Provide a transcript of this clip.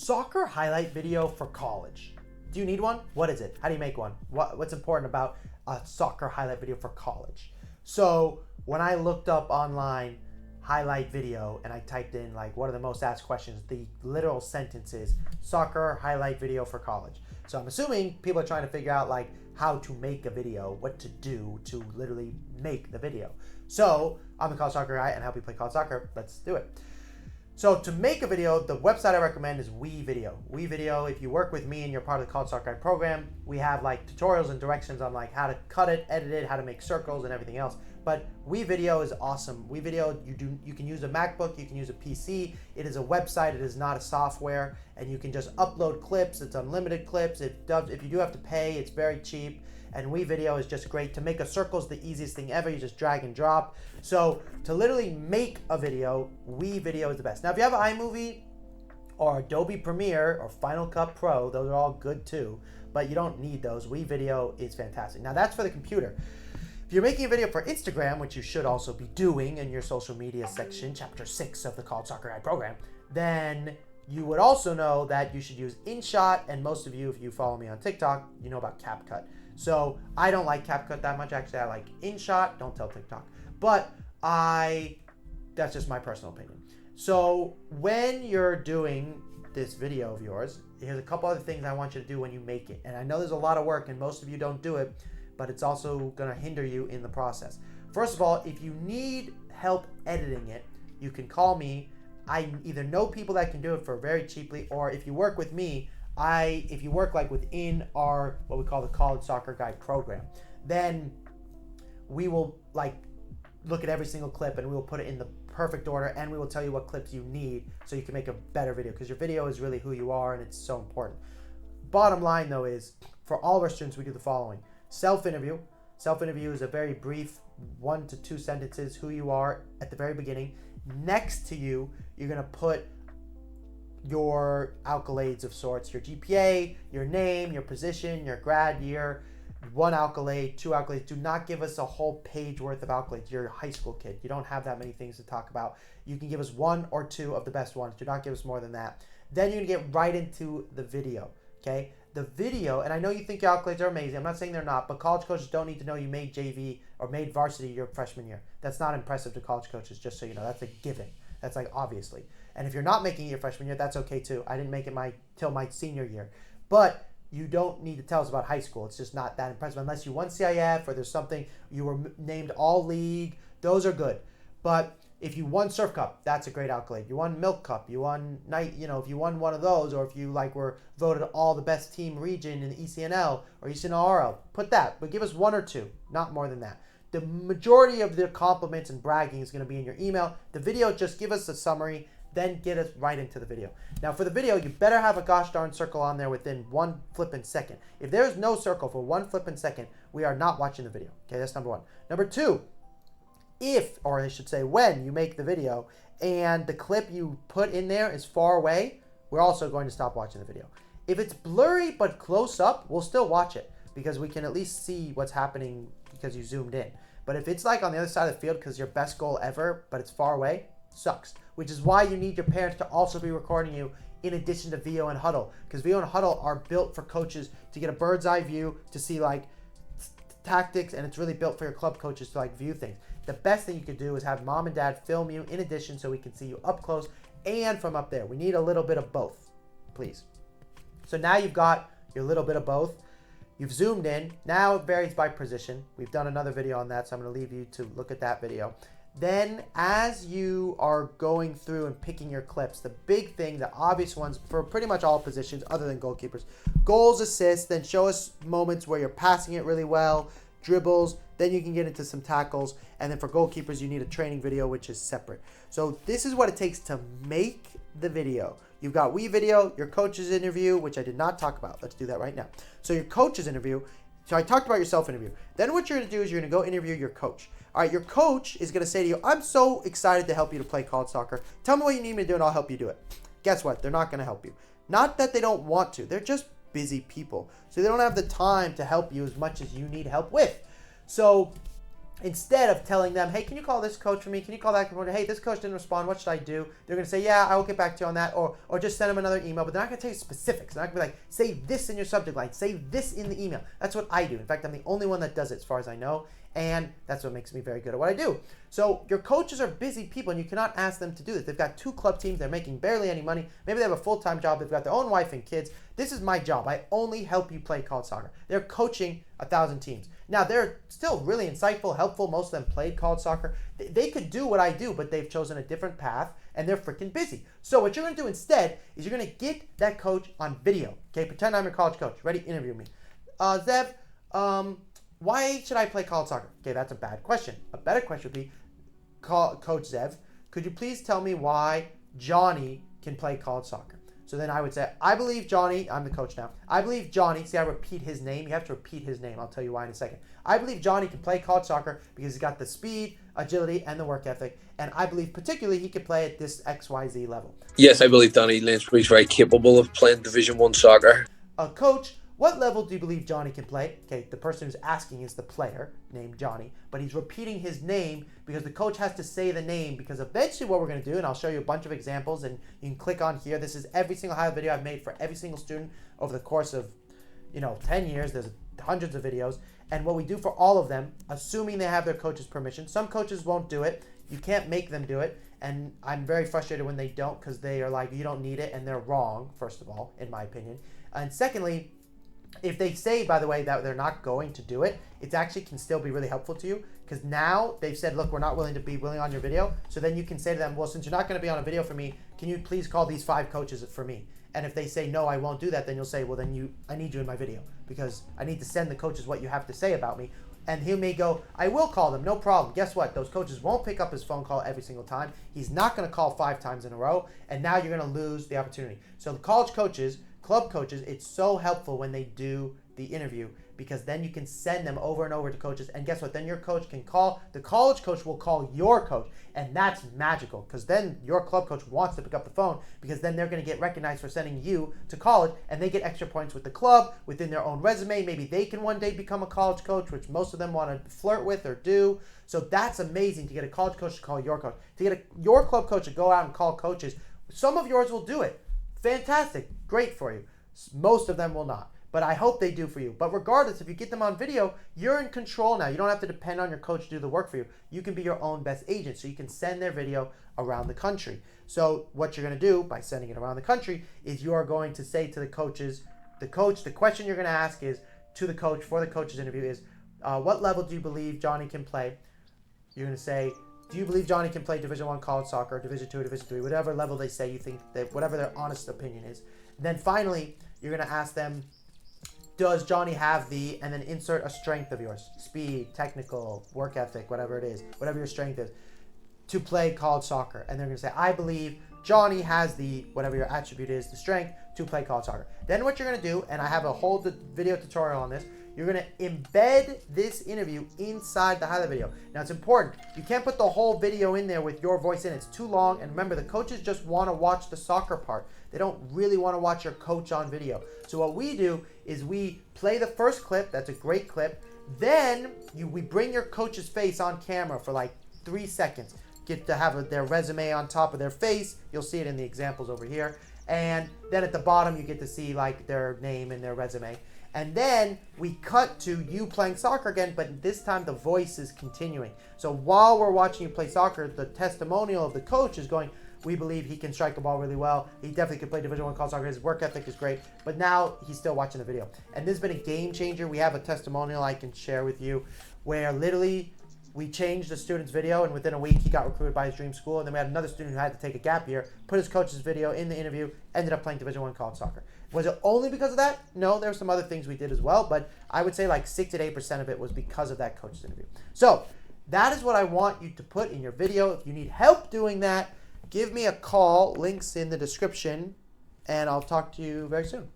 Soccer highlight video for college. Do you need one? What is it? How do you make one? What's important about a soccer highlight video for college? So when I looked up online highlight video and I typed in like what are the most asked questions, the literal sentence is soccer highlight video for college. So I'm assuming people are trying to figure out like how to make a video, what to do to literally make the video. So I'm a college soccer guy and help you play college soccer. Let's do it. So to make a video, the website I recommend is WeVideo. WeVideo, if you work with me and you're part of the College Soccer Guide program, we have like tutorials and directions on like how to cut it, edit it, how to make circles and everything else. But WeVideo is awesome. WeVideo, you can use a MacBook, you can use a PC. It is a website, it is not a software, and you can just upload clips. It's unlimited clips. If you do have to pay, it's very cheap. And WeVideo is just great. To make a circle is the easiest thing ever. You just drag and drop. So to literally make a video, WeVideo is the best. Now, if you have iMovie or Adobe Premiere or Final Cut Pro, those are all good too, but you don't need those. WeVideo is fantastic. Now, that's for the computer. If you're making a video for Instagram, which you should also be doing in your social media section, chapter 6 of the College Soccer Guide program, then you would also know that you should use InShot, and most of you, if you follow me on TikTok, you know about CapCut. So I don't like CapCut that much. Actually, I like InShot. Don't tell TikTok. But that's just my personal opinion. So when you're doing this video of yours, here's a couple other things I want you to do when you make it. And I know there's a lot of work and most of you don't do it, but it's also gonna hinder you in the process. First of all, if you need help editing it, you can call me. I either know people that can do it for very cheaply, or if you work with me, if you work like within our, what we call the College Soccer Guide program, then we will like look at every single clip and we will put it in the perfect order, and we will tell you what clips you need so you can make a better video, because your video is really who you are and it's so important. Bottom line though is, for all of our students, we do the following. Self-interview. Self-interview is a very brief 1 to 2 sentences, who you are at the very beginning. Next to you, you're gonna put your accolades of sorts, your GPA, your name, your position, your grad year, 1 accolade, 2 accolades. Do not give us a whole page worth of accolades. You're a high school kid. You don't have that many things to talk about. You can give us 1 or 2 of the best ones. Do not give us more than that. Then you're gonna get right into the video, okay? The video, and I know you think your accolades are amazing. I'm not saying they're not, but college coaches don't need to know you made JV or made varsity your freshman year. That's not impressive to college coaches, just so you know. That's a given. That's like obviously. And if you're not making it your freshman year, that's okay too. I didn't make it till my senior year. But you don't need to tell us about high school. It's just not that impressive unless you won CIF or there's something, you were named all league. Those are good. But if you won Surf Cup, that's a great accolade. You won Milk Cup, you won night, if you won one of those, or if you like were voted all the best team region in the ECNL or ECNRL, put that. But give us 1 or 2, not more than that. The majority of the compliments and bragging is going to be in your email. The video, just give us a summary, then get us right into the video. Now for the video, you better have a gosh darn circle on there within 1 flippin' second. If there's no circle for 1 flippin' second, we are not watching the video. Okay, that's number 1. Number 2, if, or I should say when you make the video and the clip you put in there is far away, we're also going to stop watching the video. If it's blurry but close up, we'll still watch it because we can at least see what's happening because you zoomed in. But if it's like on the other side of the field because your best goal ever, but it's far away, sucks. Which is why you need your parents to also be recording you in addition to VO and Huddle, because VO and Huddle are built for coaches to get a bird's eye view, to see like tactics, and it's really built for your club coaches to like view things. The best thing you could do is have mom and dad film you in addition so we can see you up close and from up there. We need a little bit of both, please. So now you've got your little bit of both. You've zoomed in. Now it varies by position. We've done another video on that, so I'm going to leave you to look at that video. Then as you are going through and picking your clips, the big thing, the obvious ones for pretty much all positions other than goalkeepers, goals, assists, then show us moments where you're passing it really well, dribbles, then you can get into some tackles, and then for goalkeepers you need a training video, which is separate. So this is what it takes to make the video. You've got WeVideo, your coach's interview, which I did not talk about. Let's do that right now. So your coach's interview, so I talked about your self-interview. Then what you're gonna do is you're gonna go interview your coach. All right, your coach is gonna say to you, I'm so excited to help you to play college soccer. Tell me what you need me to do and I'll help you do it. Guess what? They're not gonna help you. Not that they don't want to, they're just busy people. So they don't have the time to help you as much as you need help with. So instead of telling them, hey, can you call this coach for me? Can you call that coach? Hey, this coach didn't respond. What should I do? They're going to say, yeah, I will get back to you on that. Or just send them another email. But they're not going to tell you specifics. They're not going to be like, say this in your subject line. Say this in the email. That's what I do. In fact, I'm the only one that does it as far as I know. And that's what makes me very good at what I do. So your coaches are busy people, and you cannot ask them to do this. They've got 2 club teams. They're making barely any money. Maybe they have a full-time job. They've got their own wife and kids. This is my job. I only help you play college soccer. They're coaching 1,000 teams. Now, they're still really insightful, helpful. Most of them played college soccer. They could do what I do, but they've chosen a different path, and they're freaking busy. So what you're going to do instead is you're going to get that coach on video. Okay, pretend I'm your college coach. Ready? Interview me. Zev, why should I play college soccer? Okay, that's a bad question. A better question would be, Coach Zev, could you please tell me why Johnny can play college soccer? So then I would say, I believe Johnny, I'm the coach now. I believe Johnny, see I repeat his name. You have to repeat his name. I'll tell you why in a second. I believe Johnny can play college soccer because he's got the speed, agility, and the work ethic. And I believe particularly he could play at this XYZ level. Yes, I believe Danny Lansbury is very capable of playing Division 1 soccer. Coach, what level do you believe Johnny can play? Okay, the person who's asking is the player named Johnny, but he's repeating his name because the coach has to say the name, because eventually what we're going to do, and I'll show you a bunch of examples, and you can click on here. This is every single highlight video I've made for every single student over the course of, 10 years. There's hundreds of videos. And what we do for all of them, assuming they have their coach's permission, some coaches won't do it. You can't make them do it. And I'm very frustrated when they don't, because they are like, you don't need it, and they're wrong, first of all, in my opinion. And secondly, if they say, by the way, that they're not going to do it, it actually can still be really helpful to you, because now they've said, look, we're not willing to be willing on your video. So then you can say to them, well, since you're not going to be on a video for me, can you please call these 5 coaches for me? And if they say, no, I won't do that, then you'll say, well, then I need you in my video, because I need to send the coaches what you have to say about me. And he may go, I will call them, no problem. Guess what? Those coaches won't pick up his phone call every single time. He's not going to call 5 times in a row. And now you're going to lose the opportunity. So the college coaches, club coaches, it's so helpful when they do the interview, because then you can send them over and over to coaches. And guess what? Then your coach can call, the college coach will call your coach. And that's magical, because then your club coach wants to pick up the phone, because then they're going to get recognized for sending you to college, and they get extra points with the club within their own resume. Maybe they can one day become a college coach, which most of them want to flirt with or do. So that's amazing to get a college coach to call your coach, to get your club coach to go out and call coaches. Some of yours will do it. Fantastic. Great for you. Most of them will not. But I hope they do for you. But regardless, if you get them on video, you're in control now. You don't have to depend on your coach to do the work for you. You can be your own best agent. So you can send their video around the country. So what you're going to do by sending it around the country is you are going to say to the coaches, the question you're going to ask is to the coach for the coach's interview is, what level do you believe Johnny can play? You're going to say, do you believe Johnny can play Division 1 college soccer, Division 2, or Division 3, whatever level they say you think, that whatever their honest opinion is. And then finally, you're going to ask them, does Johnny have the, and then insert a strength of yours, speed, technical, work ethic, whatever it is, whatever your strength is, to play college soccer. And they're going to say, I believe Johnny has the, whatever your attribute is, the strength to play college soccer. Then what you're going to do, and I have a whole video tutorial on this, you're going to embed this interview inside the highlight video. Now, it's important. You can't put the whole video in there with your voice in. It's too long. And remember, the coaches just want to watch the soccer part. They don't really want to watch your coach on video. So what we do is we play the first clip. That's a great clip. Then we bring your coach's face on camera for like 3 seconds. Get to have their resume on top of their face. You'll see it in the examples over here. And then at the bottom, you get to see like their name and their resume. And then we cut to you playing soccer again, but this time the voice is continuing. So while we're watching you play soccer, the testimonial of the coach is going, we believe he can strike a ball really well. He definitely can play Division 1 college soccer. His work ethic is great. But now he's still watching the video. And this has been a game changer. We have a testimonial I can share with you where literally we changed the student's video, and within a week he got recruited by his dream school. And then we had another student who had to take a gap year, put his coach's video in the interview, ended up playing Division 1 college soccer. Was it only because of that? No, there were some other things we did as well, but I would say like 6 to 8% of it was because of that coach's interview. So that is what I want you to put in your video. If you need help doing that, give me a call. Links in the description, and I'll talk to you very soon.